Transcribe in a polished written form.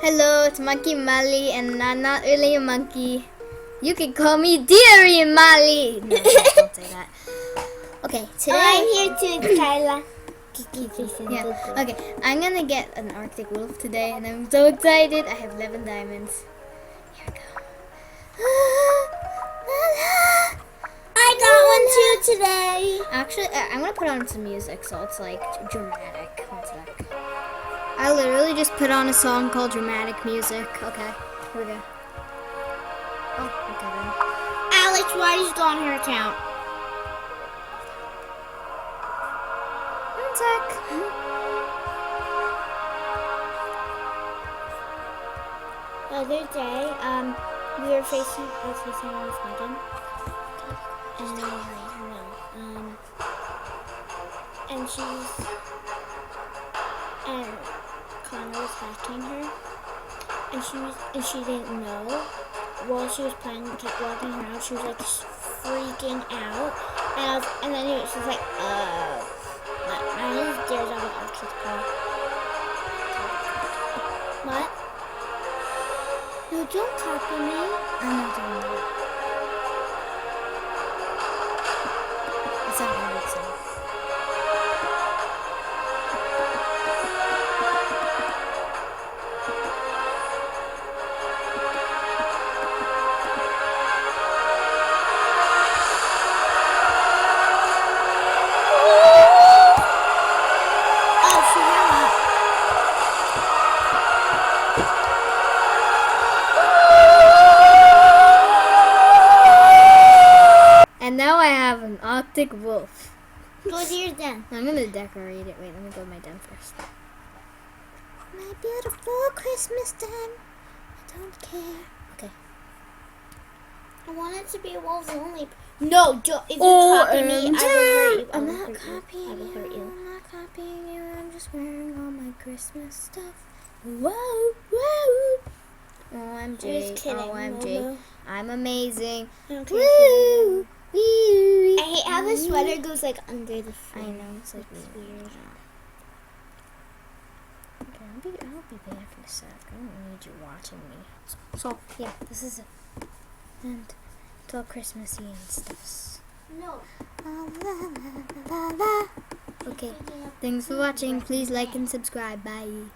Hello, it's Monkey Molly, and I'm not really a monkey. You can call me Deary Molly. No, don't say that. Okay, today I'm here too, Kyla. yeah. Okay, I'm gonna get an Arctic wolf today, and I'm so excited. I have 11 diamonds. Here we go. I got one too today. Actually, I'm gonna put on some music, so it's like dramatic. One sec. I literally just put on a song called Dramatic Music. Okay, here we go. Oh, okay then. Alex, why did you go on her account? One sec. The other day, we were facing, I was facing with Megan. And and Connor was hacking her, and she didn't know. While she was playing, we kept walking her out. She was like freaking out, and then she was like, my name is Daredevil Archie's call. What? No, don't copy me. I'm not doing that. It's not what it says. And now I have an Arctic wolf. Go to your den. I'm gonna decorate it. Wait, let me go to my den first. My beautiful Christmas den. I don't care. Okay. I want it to be wolves only. No, don't. If you copy me, I will hurt you. I'm not copying you. I'm not copying you. I'm just wearing all my Christmas stuff. Whoa, whoa. OMG. Just kidding, OMG. Momo. I'm amazing. I don't care. Woo. I hate how the sweater goes like under the front. I know, it's like weird. Okay, I'll be back in a sec. I don't need you watching me. So yeah, this is it. And it's all Christmassy and stuff. No. Okay, thanks for watching. Please like and subscribe. Bye.